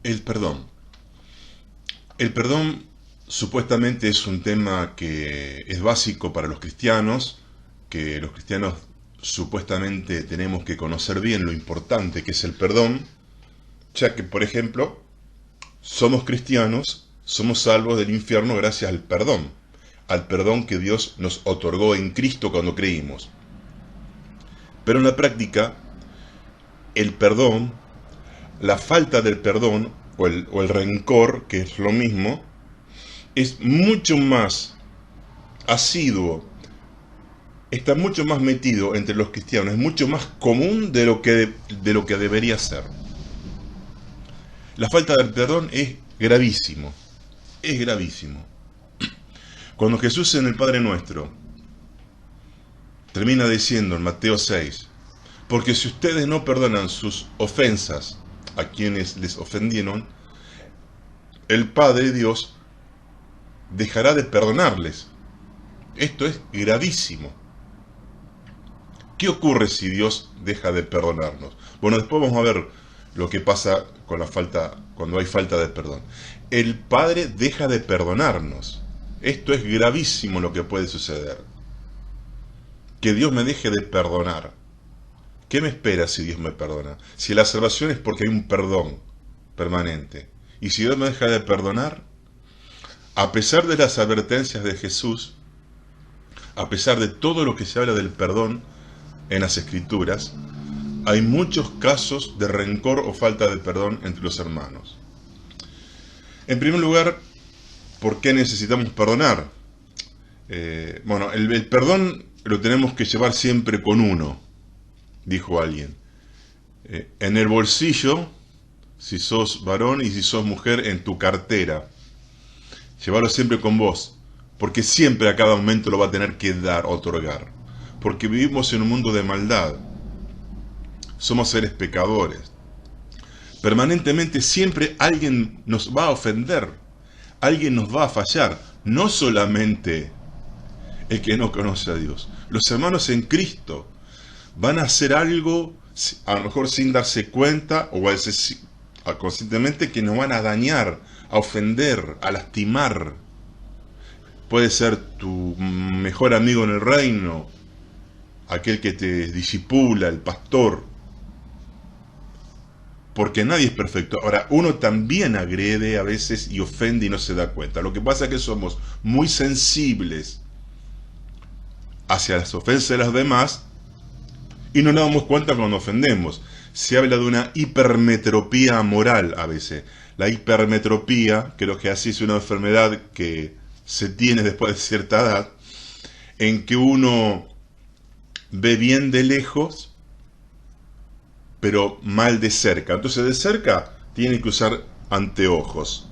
El perdón. El perdón supuestamente es un tema que es básico para los cristianos, que los cristianos supuestamente tenemos que conocer bien lo importante que es el perdón, ya que, por ejemplo, somos cristianos, somos salvos del infierno gracias al perdón que Dios nos otorgó en Cristo cuando creímos. Pero en la práctica, el perdón, la falta del perdón o el rencor, que es lo mismo, es mucho más asiduo, está mucho más metido entre los cristianos, es mucho más común de lo que debería ser. La falta del perdón es gravísimo, es gravísimo. Cuando Jesús en el Padre Nuestro termina diciendo en Mateo 6, porque si ustedes no perdonan sus ofensas a quienes les ofendieron, el Padre Dios dejará de perdonarles. Esto es gravísimo. ¿Qué ocurre si Dios deja de perdonarnos? Bueno, después vamos a ver lo que pasa con la falta, cuando hay falta de perdón. El Padre deja de perdonarnos. Esto es gravísimo lo que puede suceder. Que Dios me deje de perdonar. ¿Qué me espera si Dios me perdona? Si la salvación es porque hay un perdón permanente. Y si Dios me deja de perdonar, a pesar de las advertencias de Jesús, a pesar de todo lo que se habla del perdón en las Escrituras, hay muchos casos de rencor o falta de perdón entre los hermanos. En primer lugar, ¿por qué necesitamos perdonar? Bueno, el perdón lo tenemos que llevar siempre con uno, dijo alguien. En el bolsillo, si sos varón, y si sos mujer, en tu cartera. Llévalo siempre con vos, porque siempre a cada momento lo va a tener que dar, otorgar. Porque vivimos en un mundo de maldad. Somos seres pecadores. Permanentemente siempre alguien nos va a ofender, alguien nos va a fallar, no solamente el que no conoce a Dios. Los hermanos en Cristo van a hacer algo, a lo mejor sin darse cuenta, o a veces conscientemente, que nos van a dañar, a ofender, a lastimar. Puede ser tu mejor amigo en el reino, aquel que te disipula, el pastor, porque nadie es perfecto. Ahora, uno también agrede a veces y ofende y no se da cuenta. Lo que pasa es que somos muy sensibles hacia las ofensas de los demás y no nos damos cuenta cuando ofendemos. Se habla de una hipermetropía moral a veces. La hipermetropía, que lo que hace es una enfermedad que se tiene después de cierta edad, en que uno ve bien de lejos, pero mal de cerca. Entonces de cerca tiene que usar anteojos,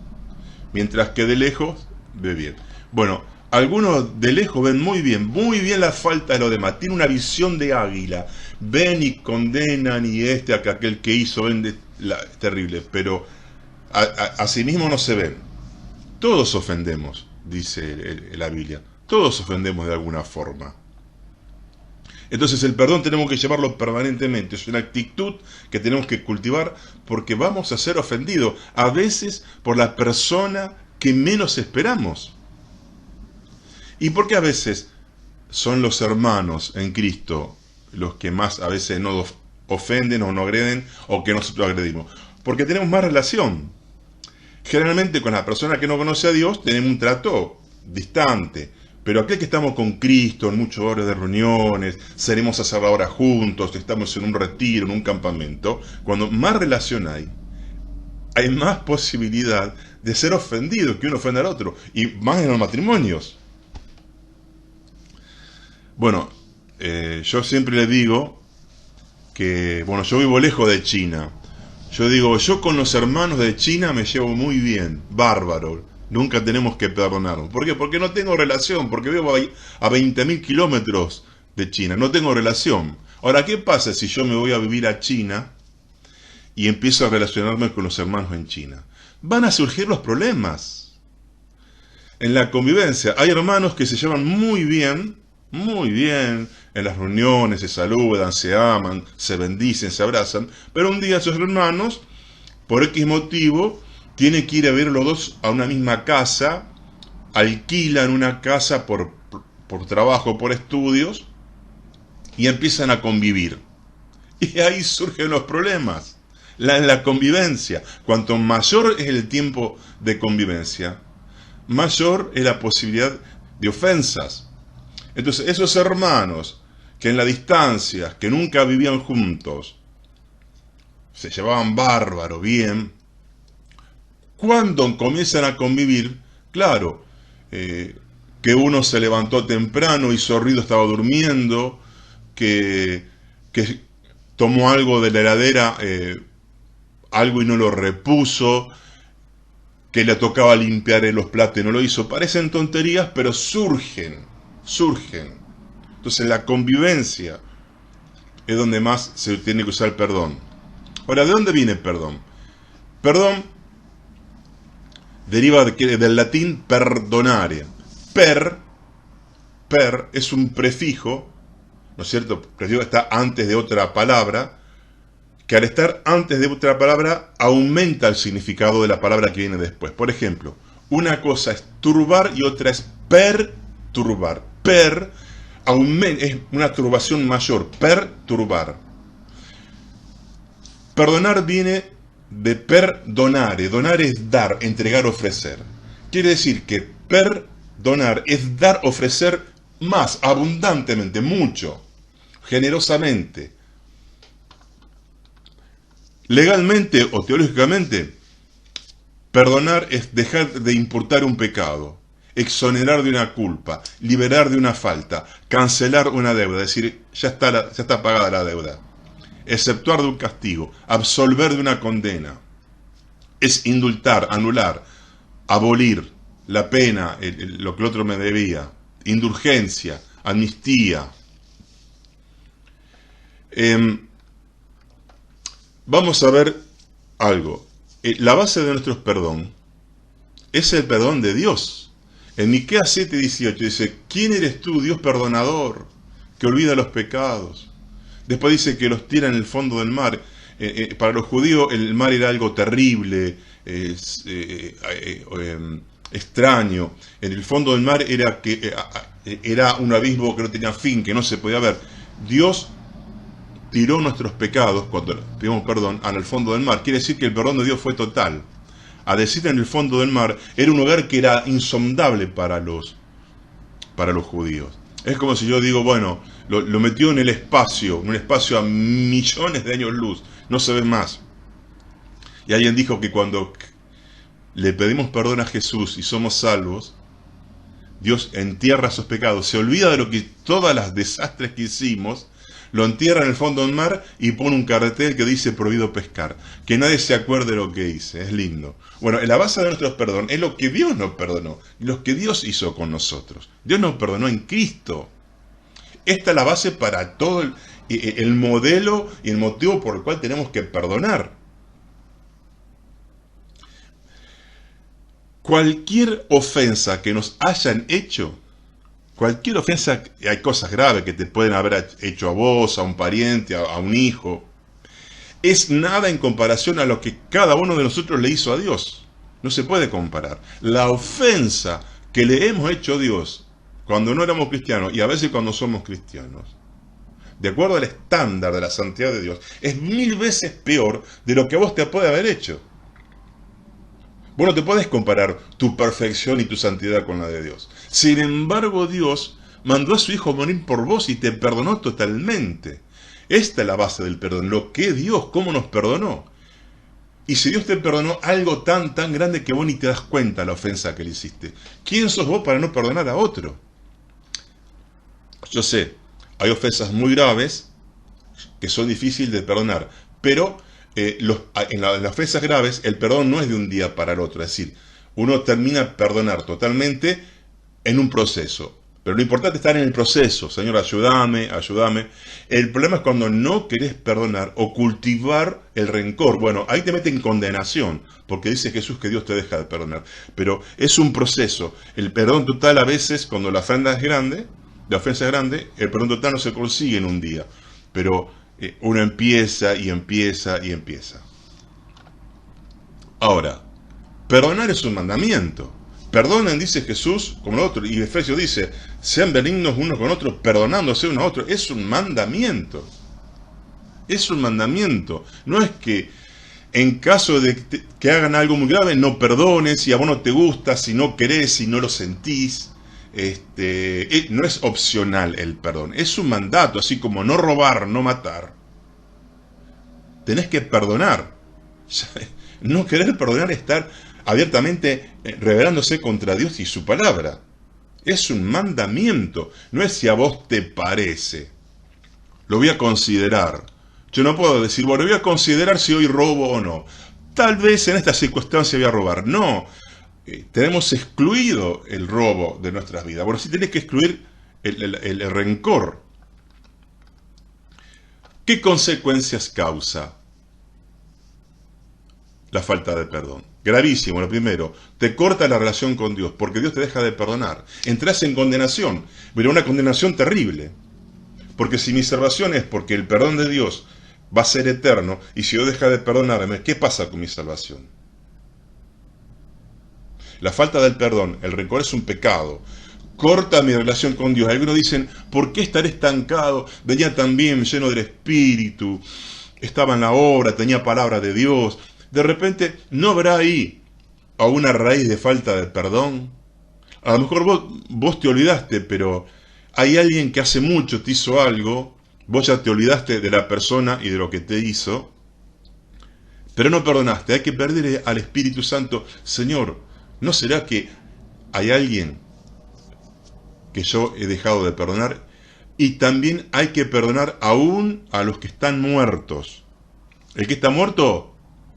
mientras que de lejos ve bien. Bueno, algunos de lejos ven muy bien la falta de los demás. Tiene una visión de águila. Ven y condenan y aquel que hizo, terrible, pero a sí mismo no se ven. Todos ofendemos, dice la Biblia. Todos ofendemos de alguna forma. Entonces el perdón tenemos que llevarlo permanentemente. Es una actitud que tenemos que cultivar porque vamos a ser ofendidos. A veces por la persona que menos esperamos. ¿Y por qué a veces son los hermanos en Cristo los que más a veces nos ofenden o nos agreden o que nosotros agredimos? Porque tenemos más relación. Generalmente con la persona que no conoce a Dios tenemos un trato distante. Pero aquel que estamos con Cristo en muchas horas de reuniones, salimos a hacer la hora juntos, estamos en un retiro, en un campamento, cuando más relación hay más posibilidad de ser ofendido, que uno ofenda al otro, y más en los matrimonios. Bueno, yo siempre le digo que, bueno, yo vivo lejos de China. Yo digo, yo con los hermanos de China me llevo muy bien, bárbaro. Nunca tenemos que perdonarnos. ¿Por qué? Porque no tengo relación, porque vivo a 20.000 kilómetros de China, no tengo relación. Ahora, ¿qué pasa si yo me voy a vivir a China y empiezo a relacionarme con los hermanos en China? Van a surgir los problemas. En la convivencia hay hermanos que se llevan muy bien, en las reuniones se saludan, se aman, se bendicen, se abrazan, pero un día esos hermanos, por X motivo, tiene que ir a ver los dos a una misma casa, alquilan una casa por trabajo, por estudios, y empiezan a convivir. Y ahí surgen los problemas, la convivencia. Cuanto mayor es el tiempo de convivencia, mayor es la posibilidad de ofensas. Entonces, esos hermanos que en la distancia, que nunca vivían juntos, se llevaban bárbaro, bien, cuando comienzan a convivir, claro, que uno se levantó temprano, hizo ruido, estaba durmiendo, que tomó algo de la heladera, algo y no lo repuso, que le tocaba limpiar los platos y no lo hizo. Parecen tonterías, pero surgen. Entonces la convivencia es donde más se tiene que usar el perdón. Ahora, ¿de dónde viene el perdón? Perdón deriva del latín perdonare. Per es un prefijo, ¿no es cierto? Prefijo que está antes de otra palabra, que al estar antes de otra palabra aumenta el significado de la palabra que viene después. Por ejemplo, una cosa es turbar y otra es perturbar. Es una turbación mayor, perturbar. Perdonar viene de perdonare. Donar es dar, entregar, ofrecer. Quiere decir que perdonar es dar, ofrecer más, abundantemente, mucho, generosamente. Legalmente o teológicamente, perdonar es dejar de imputar un pecado, exonerar de una culpa, liberar de una falta, cancelar una deuda, es decir, ya está pagada la deuda, exceptuar de un castigo, absolver de una condena, es indultar, anular, abolir la pena, lo que el otro me debía, indulgencia, amnistía. Vamos a ver algo. La base de nuestro perdón es el perdón de Dios. En Miqueas 7:18 dice, ¿quién eres tú, Dios perdonador, que olvida los pecados? Después dice que los tira en el fondo del mar. Para los judíos el mar era algo terrible, extraño. En el fondo del mar era un abismo que no tenía fin, que no se podía ver. Dios tiró nuestros pecados, cuando pedimos perdón, al fondo del mar. Quiere decir que el perdón de Dios fue total. A decir en el fondo del mar, era un lugar que era insondable para los judíos. Es como si yo digo, bueno, lo metió en un espacio a millones de años luz, no se ve más. Y alguien dijo que cuando le pedimos perdón a Jesús y somos salvos, Dios entierra esos pecados, se olvida de todas las desastres que hicimos, lo entierra en el fondo del mar y pone un cartel que dice prohibido pescar. Que nadie se acuerde de lo que hice. Es lindo. Bueno, la base de nuestro perdón es lo que Dios nos perdonó, lo que Dios hizo con nosotros. Dios nos perdonó en Cristo. Esta es la base para todo el modelo y el motivo por el cual tenemos que perdonar. Cualquier ofensa que nos hayan hecho, cualquier ofensa, hay cosas graves que te pueden haber hecho a vos, a un pariente, a un hijo, es nada en comparación a lo que cada uno de nosotros le hizo a Dios. No se puede comparar. La ofensa que le hemos hecho a Dios cuando no éramos cristianos y a veces cuando somos cristianos, de acuerdo al estándar de la santidad de Dios, es 1000 veces peor de lo que a vos te puede haber hecho. Vos no te puedes comparar tu perfección y tu santidad con la de Dios. Sin embargo, Dios mandó a su Hijo a morir por vos y te perdonó totalmente. Esta es la base del perdón. Lo que Dios, cómo nos perdonó. Y si Dios te perdonó algo tan grande que vos ni te das cuenta la ofensa que le hiciste. ¿Quién sos vos para no perdonar a otro? Yo sé, hay ofensas muy graves que son difíciles de perdonar, pero en las ofensas graves el perdón no es de un día para el otro, es decir, uno termina de perdonar totalmente en un proceso, pero lo importante es estar en el proceso. Señor, ayúdame. El problema es cuando no querés perdonar o cultivar el rencor. Bueno, ahí te meten en condenación, porque dice Jesús que Dios te deja de perdonar, pero es un proceso. El perdón total a veces, cuando la ofensa es grande, el perdón total no se consigue en un día, pero uno empieza y empieza y empieza. Ahora, perdonar es un mandamiento. Perdonen, dice Jesús, como el otro, y Efesios dice, sean benignos unos con otros, perdonándose uno a otro. Es un mandamiento. Es un mandamiento. No es que en caso de que hagan algo muy grave, no perdones, si a vos no te gusta, si no querés, si no lo sentís. No es opcional el perdón, es un mandato, así como no robar, no matar. Tenés que perdonar. No querer perdonar es estar abiertamente rebelándose contra Dios y su palabra. Es un mandamiento, no es si a vos te parece. Lo voy a considerar. Yo no puedo decir, bueno, voy a considerar si hoy robo o no. Tal vez en esta circunstancia voy a robar. No, tenemos excluido el robo de nuestras vidas. Bueno, sí tenés que excluir el rencor. ¿Qué consecuencias causa la falta de perdón? Gravísimo, lo primero, te corta la relación con Dios, porque Dios te deja de perdonar. Entrás en condenación, pero una condenación terrible. Porque si mi salvación es porque el perdón de Dios va a ser eterno, y si Dios deja de perdonarme, ¿qué pasa con mi salvación? La falta del perdón, el rencor es un pecado. Corta mi relación con Dios. Algunos dicen, ¿por qué estaré estancado? Venía tan bien, lleno del Espíritu, estaba en la obra, tenía palabra de Dios. De repente, ¿no habrá ahí a una raíz de falta de perdón? A lo mejor vos te olvidaste, pero hay alguien que hace mucho te hizo algo, vos ya te olvidaste de la persona y de lo que te hizo, pero no perdonaste. Hay que pedirle al Espíritu Santo, Señor, ¿no será que hay alguien que yo he dejado de perdonar? Y también hay que perdonar aún a los que están muertos. El que está muerto,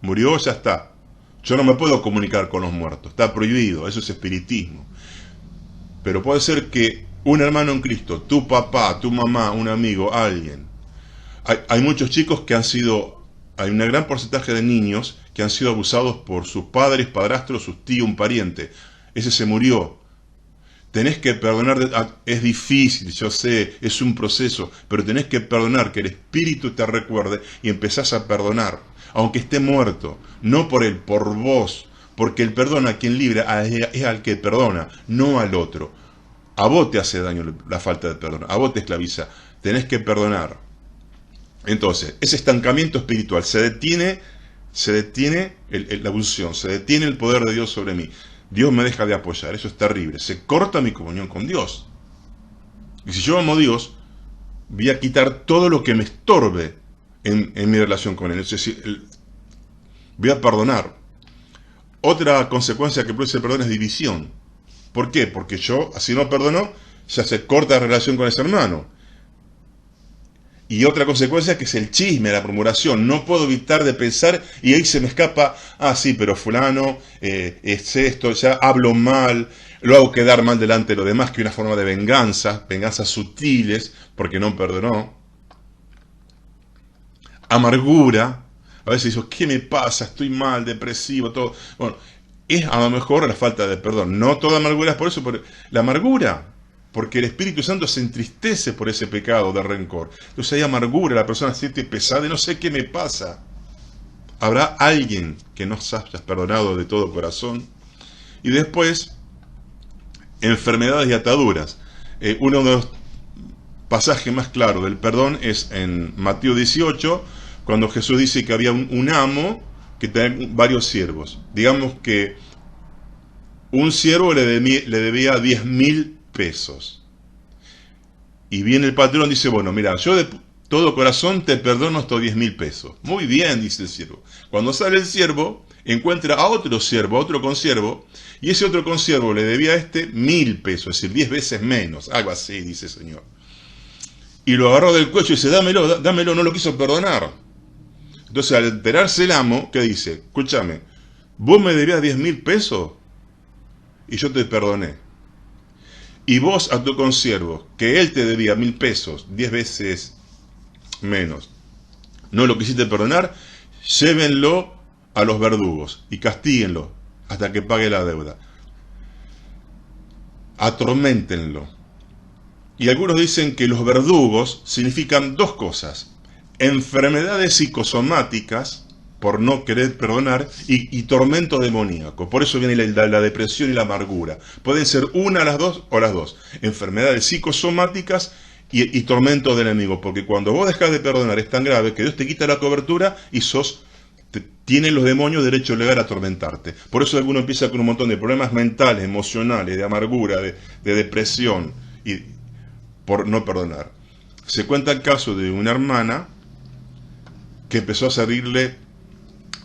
murió, ya está. Yo no me puedo comunicar con los muertos, está prohibido, eso es espiritismo. Pero puede ser que un hermano en Cristo, tu papá, tu mamá, un amigo, alguien. Hay muchos chicos que han sido, hay un gran porcentaje de niños que han sido abusados por sus padres, padrastros, sus tíos, un pariente. Ese se murió. Tenés que perdonar, es difícil, yo sé, es un proceso, pero tenés que perdonar, que el Espíritu te recuerde y empezás a perdonar, aunque esté muerto, no por él, por vos, porque el perdón a quien libra es al que perdona, no al otro. A vos te hace daño la falta de perdón, a vos te esclaviza, tenés que perdonar. Entonces, ese estancamiento espiritual, se detiene la unción, se detiene el poder de Dios sobre mí. Dios me deja de apoyar, eso es terrible. Se corta mi comunión con Dios. Y si yo amo a Dios, voy a quitar todo lo que me estorbe en mi relación con Él. Es decir, voy a perdonar. Otra consecuencia que produce el perdón es división. ¿Por qué? Porque yo, así no perdono, ya se corta la relación con ese hermano. Y otra consecuencia que es el chisme, la murmuración. No puedo evitar de pensar y ahí se me escapa, sí, pero fulano es esto, ya hablo mal, lo hago quedar mal delante de los demás, que una forma de venganza, venganzas sutiles, porque no perdonó. Amargura, a veces digo, ¿qué me pasa? Estoy mal, depresivo, todo. Bueno, es a lo mejor la falta de perdón. No toda amargura es por eso, pero la amargura, porque el Espíritu Santo se entristece por ese pecado de rencor. Entonces hay amargura, la persona se siente pesada y no sé qué me pasa. Habrá alguien que no se hayas perdonado de todo corazón. Y después, enfermedades y ataduras. Uno de los pasajes más claros del perdón es en Mateo 18, cuando Jesús dice que había un amo que tenía varios siervos. Digamos que un siervo le debía 10.000 pesos. Y viene el patrón y dice, bueno, mira, yo de todo corazón te perdono estos 10.000 pesos. Muy bien, dice el siervo. Cuando sale el siervo, encuentra a otro siervo, a otro consiervo, y ese otro consiervo le debía a este 1.000 pesos, es decir, 10 veces menos, algo así, dice el Señor. Y lo agarró del cuello y dice, dámelo, no lo quiso perdonar. Entonces, al enterarse el amo, ¿qué dice? Escúchame, vos me debías 10.000 pesos y yo te perdoné. Y vos a tu consiervo, que él te debía 1.000 pesos, 10 veces menos, no lo quisiste perdonar, llévenlo a los verdugos y castíguenlo hasta que pague la deuda. Atorméntenlo. Y algunos dicen que los verdugos significan dos cosas: enfermedades psicosomáticas, por no querer perdonar y tormento demoníaco. Por eso viene la depresión y la amargura. Pueden ser una a las dos o las dos. Enfermedades psicosomáticas y tormento del enemigo. Porque cuando vos dejás de perdonar es tan grave que Dios te quita la cobertura y tienen los demonios derecho legal a atormentarte. Por eso alguno empieza con un montón de problemas mentales, emocionales, de amargura, de depresión, y por no perdonar. Se cuenta el caso de una hermana que empezó a salirle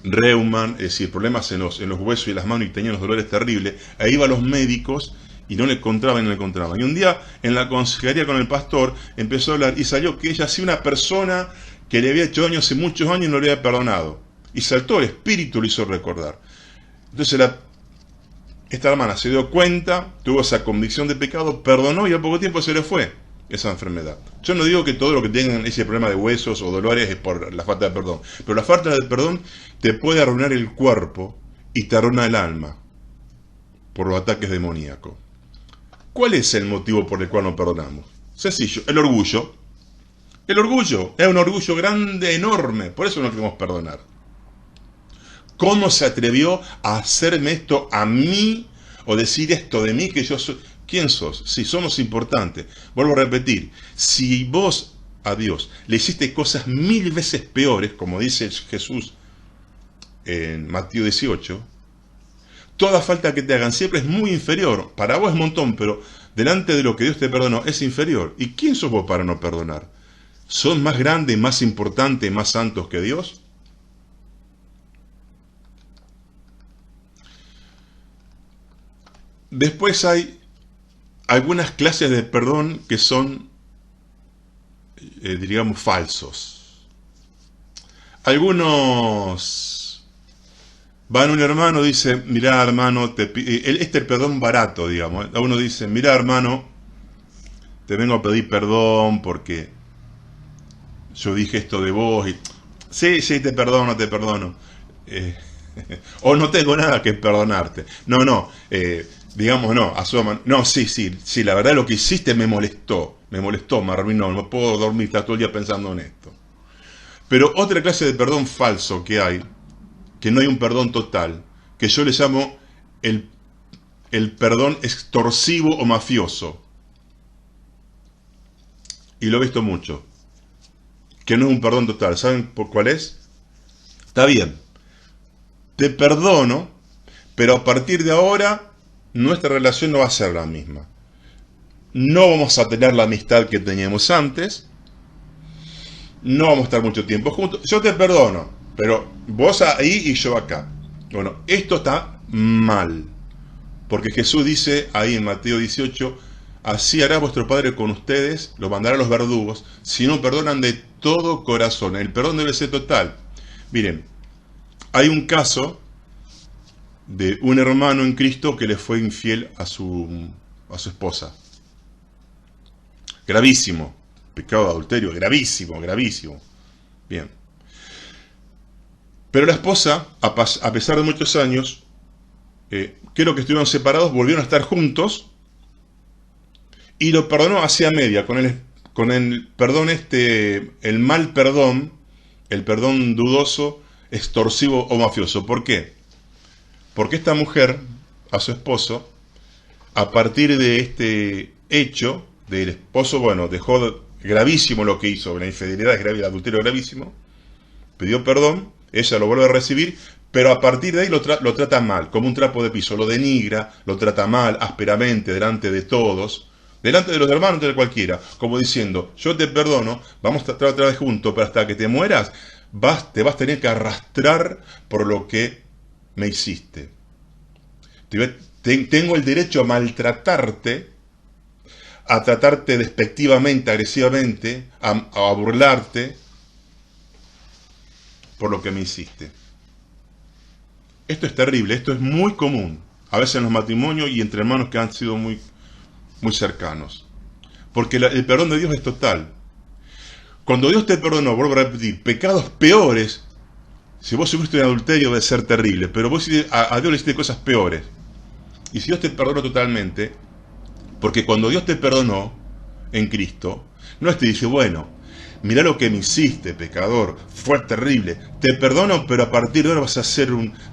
reuman, es decir, problemas en los huesos y las manos, y tenía unos dolores terribles. Ahí iba a los médicos y no le encontraban. Y un día en la consejería con el pastor empezó a hablar y salió que ella sí, una persona que le había hecho daño hace muchos años y no le había perdonado. Y saltó, el espíritu lo hizo recordar. Entonces esta hermana se dio cuenta, tuvo esa convicción de pecado, perdonó y a poco tiempo se le fue esa enfermedad. Yo no digo que todo lo que tengan ese problema de huesos o dolores es por la falta de perdón, pero la falta de perdón te puede arruinar el cuerpo y te arruina el alma por los ataques demoníacos. ¿Cuál es el motivo por el cual no perdonamos? Sencillo, el orgullo. El orgullo es un orgullo grande, enorme, por eso no queremos perdonar. ¿Cómo se atrevió a hacerme esto a mí o decir esto de mí que yo soy? ¿Quién sos? Si somos importantes. Vuelvo a repetir, si vos a Dios le hiciste cosas 1000 veces peores, como dice Jesús en Mateo 18, toda falta que te hagan siempre es muy inferior. Para vos es un montón, pero delante de lo que Dios te perdonó es inferior. ¿Y quién sos vos para no perdonar? ¿Sos más grande, más importante, más santos que Dios? Después hay algunas clases de perdón que son, digamos, falsos. Algunos van a un hermano y dicen, mirá hermano, este es el perdón barato, digamos. A uno dice, mirá hermano, te vengo a pedir perdón porque yo dije esto de vos. Y, sí, te perdono, te perdono. O no tengo nada que perdonarte. No, digamos, no, asuman, no, sí, la verdad lo que hiciste me molestó, me arruinó, no puedo dormir, está todo el día pensando en esto. Pero otra clase de perdón falso que hay, que no hay un perdón total, que yo le llamo el perdón extorsivo o mafioso. Y lo he visto mucho, que no es un perdón total. ¿Saben por cuál es? Está bien, te perdono, pero a partir de ahora nuestra relación no va a ser la misma. No vamos a tener la amistad que teníamos antes. No vamos a estar mucho tiempo juntos. Yo te perdono, pero vos ahí y yo acá. Bueno, esto está mal. Porque Jesús dice ahí en Mateo 18, así hará vuestro Padre con ustedes, los mandará a los verdugos, si no perdonan de todo corazón. El perdón debe ser total. Miren, hay un caso de un hermano en Cristo que le fue infiel a su esposa. Gravísimo. Pecado de adulterio, gravísimo. Bien. Pero la esposa, a pesar de muchos años, creo que estuvieron separados, volvieron a estar juntos y lo perdonó hacia media, con el perdón el mal perdón, el perdón dudoso, extorsivo o mafioso. ¿Por qué? Porque esta mujer, a su esposo, a partir de este hecho, del esposo, dejó gravísimo lo que hizo, la infidelidad es grave, el adulterio es gravísimo, pidió perdón, ella lo vuelve a recibir, pero a partir de ahí lo trata mal, como un trapo de piso, lo denigra, lo trata mal, ásperamente, delante de todos, delante de los hermanos, de cualquiera, como diciendo, yo te perdono, vamos a estar otra vez juntos, pero hasta que te mueras, te vas a tener que arrastrar por lo que me hiciste. Tengo el derecho a maltratarte, a tratarte despectivamente, agresivamente, a burlarte por lo que me hiciste. Esto es terrible, esto es muy común, a veces en los matrimonios y entre hermanos que han sido muy, muy cercanos. Porque el perdón de Dios es total. Cuando Dios te perdonó, vuelvo a repetir, pecados peores, si vos sufriste un adulterio debe ser terrible, pero vos a Dios le hiciste cosas peores. Y si Dios te perdonó totalmente, porque cuando Dios te perdonó en Cristo, no te dice, bueno, mirá lo que me hiciste, pecador, fue terrible, te perdono, pero a partir de ahora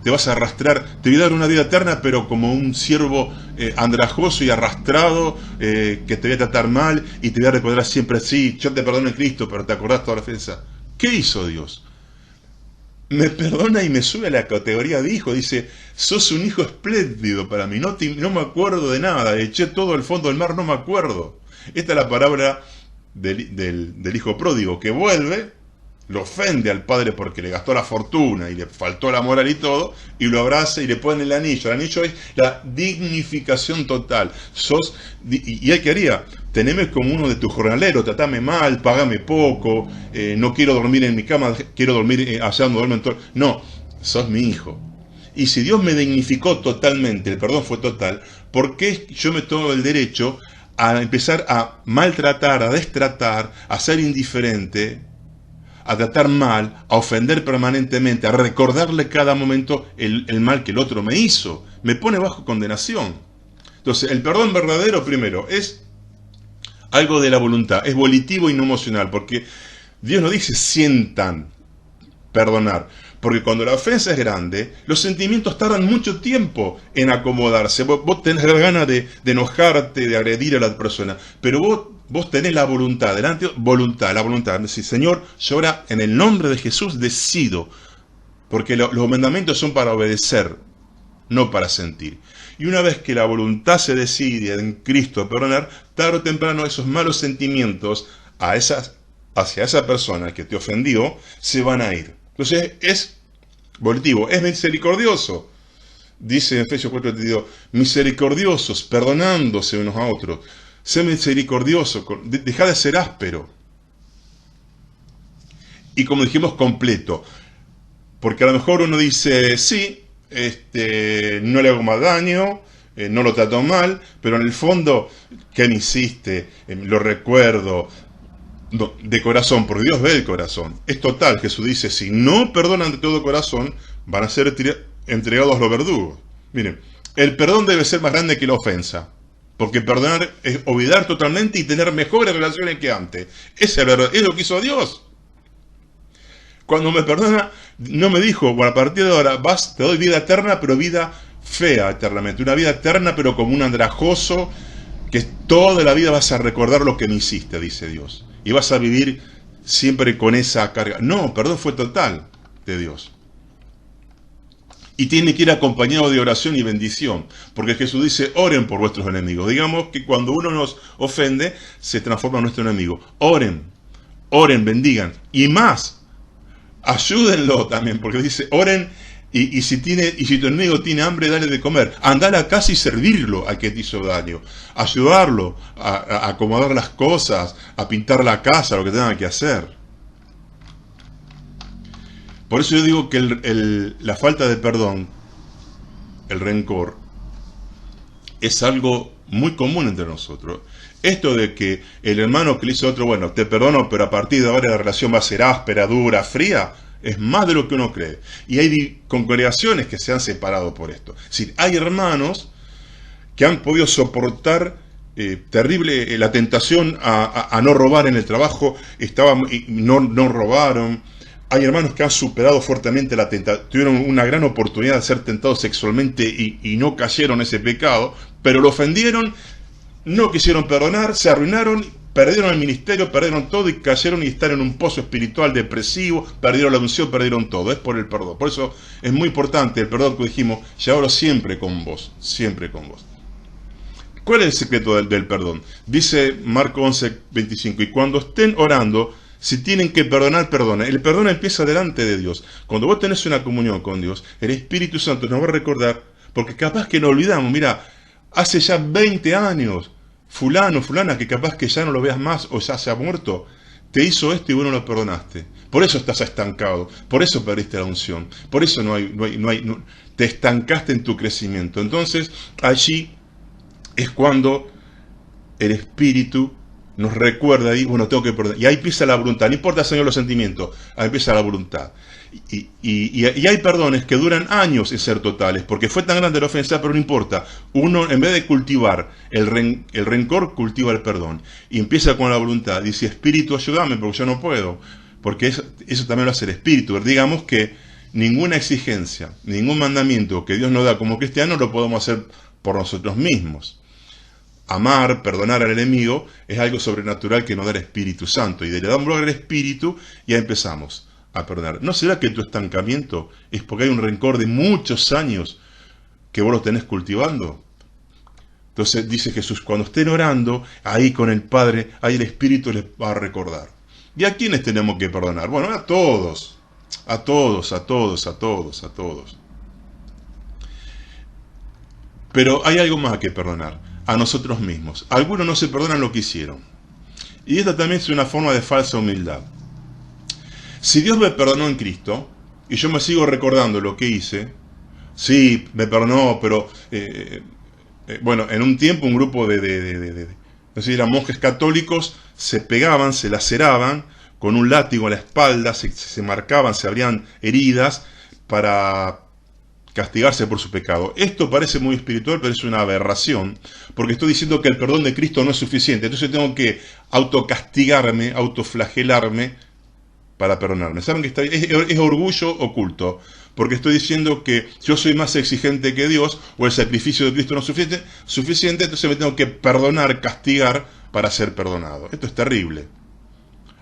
te vas a arrastrar, te voy a dar una vida eterna, pero como un siervo andrajoso y arrastrado, que te voy a tratar mal y te voy a recordar siempre así, yo te perdono en Cristo, pero te acordás toda la ofensa. ¿Qué hizo Dios? Me perdona y me sube a la categoría de hijo. Dice, sos un hijo espléndido para mí. No me acuerdo de nada. Eché todo al fondo del mar, no me acuerdo. Esta es la palabra del hijo pródigo, que vuelve, lo ofende al padre porque le gastó la fortuna y le faltó la moral y todo, y lo abraza y le pone el anillo. El anillo es la dignificación total. Y él quería, teneme como uno de tus jornaleros, tratame mal, pagame poco, no quiero dormir en mi cama, quiero dormir allá donde duermen todos. No, sos mi hijo. Y si Dios me dignificó totalmente, el perdón fue total, ¿por qué yo me tomo el derecho a empezar a maltratar, a destratar, a ser indiferente, a tratar mal, a ofender permanentemente, a recordarle cada momento el mal que el otro me hizo? Me pone bajo condenación. Entonces, el perdón verdadero, primero, es algo de la voluntad, es volitivo y no emocional, porque Dios no dice sientan perdonar, porque cuando la ofensa es grande, los sentimientos tardan mucho tiempo en acomodarse. Vos tenés la gana de enojarte, de agredir a la persona, pero vos tenés la voluntad, la voluntad, decir, Señor, yo ahora en el nombre de Jesús decido, porque los mandamientos son para obedecer, no para sentir. Y una vez que la voluntad se decide en Cristo a perdonar, tarde o temprano esos malos sentimientos hacia esa persona que te ofendió se van a ir. Entonces es volitivo, es misericordioso. Dice en Efesios 4:32, misericordiosos, perdonándose unos a otros. Sé misericordioso, deja de ser áspero. Y como dijimos, completo. Porque a lo mejor uno dice, sí, no le hago más daño, no lo trato mal, pero en el fondo, ¿qué me hiciste? Lo recuerdo. No, de corazón, porque Dios ve el corazón. Es total, Jesús dice, si no perdonan de todo corazón, van a ser entregados a los verdugos. Miren, el perdón debe ser más grande que la ofensa, porque perdonar es olvidar totalmente y tener mejores relaciones que antes. Es lo que hizo Dios. Cuando me perdona, no me dijo, bueno, a partir de ahora te doy vida eterna, pero vida fea eternamente. Una vida eterna, pero como un andrajoso, que toda la vida vas a recordar lo que me hiciste, dice Dios. Y vas a vivir siempre con esa carga. No, perdón fue total de Dios. Y tiene que ir acompañado de oración y bendición. Porque Jesús dice, oren por vuestros enemigos. Digamos que cuando uno nos ofende, se transforma en nuestro enemigo. Oren, bendigan. Y más, ayúdenlo también. Porque dice, oren, y si tu enemigo tiene hambre, dale de comer. Andar a casa y servirlo al que te hizo daño. Ayudarlo a acomodar las cosas, a pintar la casa, lo que tenga que hacer. Por eso yo digo que la falta de perdón, el rencor, es algo muy común entre nosotros. Esto de que el hermano que le hizo a otro, bueno, te perdono, pero a partir de ahora la relación va a ser áspera, dura, fría, es más de lo que uno cree. Y hay congregaciones que se han separado por esto. Es decir, hay hermanos que han podido soportar terrible la tentación a no robar en el trabajo, no robaron. Hay hermanos que han superado fuertemente la tentación, tuvieron una gran oportunidad de ser tentados sexualmente y no cayeron en ese pecado, pero lo ofendieron, no quisieron perdonar, se arruinaron, perdieron el ministerio, perdieron todo y cayeron y están en un pozo espiritual depresivo, perdieron la unción, perdieron todo. Es por el perdón. Por eso es muy importante el perdón que dijimos, llevarlo siempre con vos, siempre con vos. ¿Cuál es el secreto del perdón? Dice Marcos 11:25, y cuando estén orando, si tienen que perdonar, perdonen. El perdón empieza delante de Dios. Cuando vos tenés una comunión con Dios, el Espíritu Santo nos va a recordar, porque capaz que nos olvidamos, mira, hace ya 20 años, fulano, fulana, que capaz que ya no lo veas más o ya se ha muerto, te hizo esto y vos no lo perdonaste. Por eso estás estancado, por eso perdiste la unción, por eso te estancaste en tu crecimiento. Entonces, allí es cuando el Espíritu nos recuerda ahí, bueno, tengo que perdonar. Y ahí empieza la voluntad. No importa, Señor, los sentimientos. Ahí empieza la voluntad. Y hay perdones que duran años en ser totales, porque fue tan grande la ofensa, pero no importa. Uno, en vez de cultivar el rencor, cultiva el perdón. Y empieza con la voluntad. Dice, Espíritu, ayúdame, porque yo no puedo. Porque eso también lo hace el Espíritu. Digamos que ninguna exigencia, ningún mandamiento que Dios nos da como cristianos lo podemos hacer por nosotros mismos. Amar, perdonar al enemigo es algo sobrenatural que nos da el Espíritu Santo. Y le damos lugar al Espíritu y ya empezamos a perdonar. ¿No será que tu estancamiento es porque hay un rencor de muchos años que vos lo tenés cultivando? Entonces dice Jesús, cuando estén orando, ahí con el Padre, ahí el Espíritu les va a recordar. ¿Y a quiénes tenemos que perdonar? Bueno, a todos. A todos, a todos, a todos, a todos. Pero hay algo más que perdonar. A nosotros mismos. Algunos no se perdonan lo que hicieron. Y esta también es una forma de falsa humildad. Si Dios me perdonó en Cristo, y yo me sigo recordando lo que hice, sí, me perdonó, pero bueno, en un tiempo un grupo no sé si eran monjes católicos, se pegaban, se laceraban, con un látigo a la espalda, se marcaban, se abrían heridas para castigarse por su pecado. Esto parece muy espiritual, pero es una aberración, porque estoy diciendo que el perdón de Cristo no es suficiente, entonces tengo que autocastigarme, autoflagelarme para perdonarme. ¿Saben que es orgullo oculto? Porque estoy diciendo que yo soy más exigente que Dios, o el sacrificio de Cristo no es suficiente, entonces me tengo que perdonar, castigar para ser perdonado. Esto es terrible.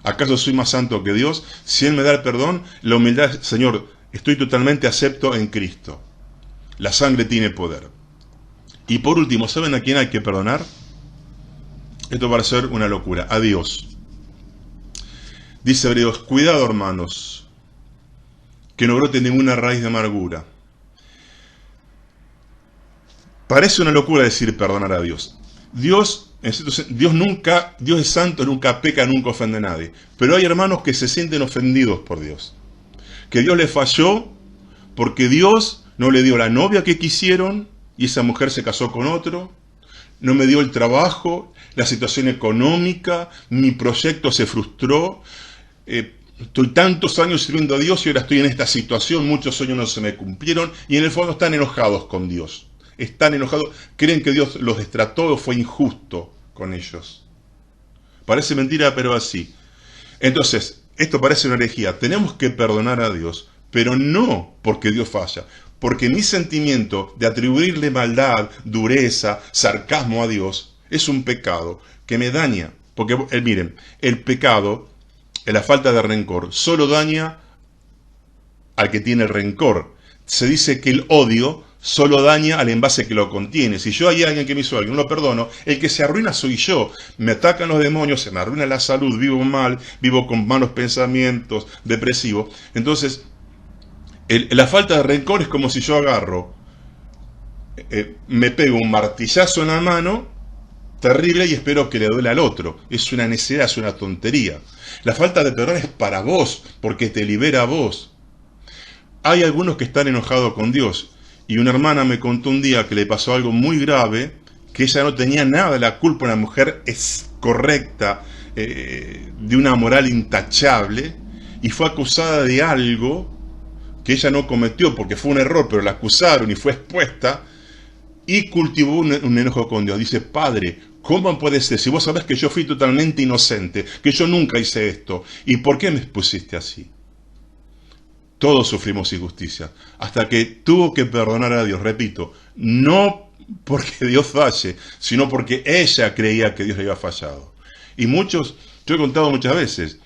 ¿Acaso soy más santo que Dios? Si Él me da el perdón, la humildad, Señor, estoy totalmente acepto en Cristo. La sangre tiene poder. Y por último, ¿saben a quién hay que perdonar? Esto va a ser una locura. A Dios. Dice Hebreos, cuidado hermanos, que no brote ninguna raíz de amargura. Parece una locura decir perdonar a Dios. Dios es santo, nunca peca, nunca ofende a nadie. Pero hay hermanos que se sienten ofendidos por Dios. Que Dios les falló porque Dios no le dio la novia que quisieron y esa mujer se casó con otro. No me dio el trabajo, la situación económica, mi proyecto se frustró. Estoy tantos años sirviendo a Dios y ahora estoy en esta situación, muchos sueños no se me cumplieron y en el fondo están enojados con Dios. Están enojados, creen que Dios los destrató o fue injusto con ellos. Parece mentira, pero así. Entonces, esto parece una herejía. Tenemos que perdonar a Dios, pero no porque Dios falla, porque mi sentimiento de atribuirle maldad, dureza, sarcasmo a Dios es un pecado que me daña. Porque, miren, el pecado, la falta de rencor, solo daña al que tiene el rencor. Se dice que el odio solo daña al envase que lo contiene. Si yo hay alguien que me hizo algo, no lo perdono, el que se arruina soy yo. Me atacan los demonios, se me arruina la salud, vivo mal, vivo con malos pensamientos, depresivo. Entonces, la falta de rencor es como si yo agarro, me pego un martillazo en la mano, terrible, y espero que le duele al otro. Es una necedad, es una tontería. La falta de perdón es para vos, porque te libera a vos. Hay algunos que están enojados con Dios. Y una hermana me contó un día que le pasó algo muy grave, que ella no tenía nada de la culpa, una mujer es correcta, de una moral intachable, y fue acusada de algo que ella no cometió, porque fue un error, pero la acusaron y fue expuesta, y cultivó un enojo con Dios. Dice, Padre, ¿cómo puede ser? Si vos sabés que yo fui totalmente inocente, que yo nunca hice esto, ¿y por qué me expusiste así? Todos sufrimos injusticia, hasta que tuvo que perdonar a Dios, repito, no porque Dios falle, sino porque ella creía que Dios le había fallado. Y muchos, yo he contado muchas veces,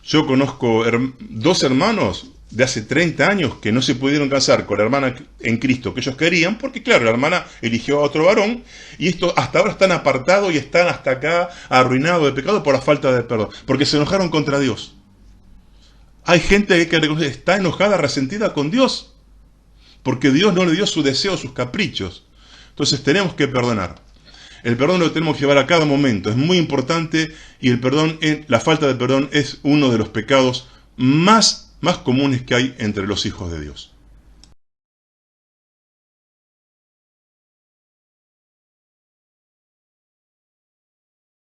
yo conozco dos hermanos de hace 30 años que no se pudieron casar con la hermana en Cristo que ellos querían, porque claro, la hermana eligió a otro varón, y esto hasta ahora están apartados y están hasta acá arruinados de pecado por la falta de perdón, porque se enojaron contra Dios. Hay gente que está enojada, resentida con Dios, porque Dios no le dio su deseo, sus caprichos. Entonces tenemos que perdonar. El perdón lo tenemos que llevar a cada momento, es muy importante, y el perdón, la falta de perdón es uno de los pecados más comunes que hay entre los hijos de Dios.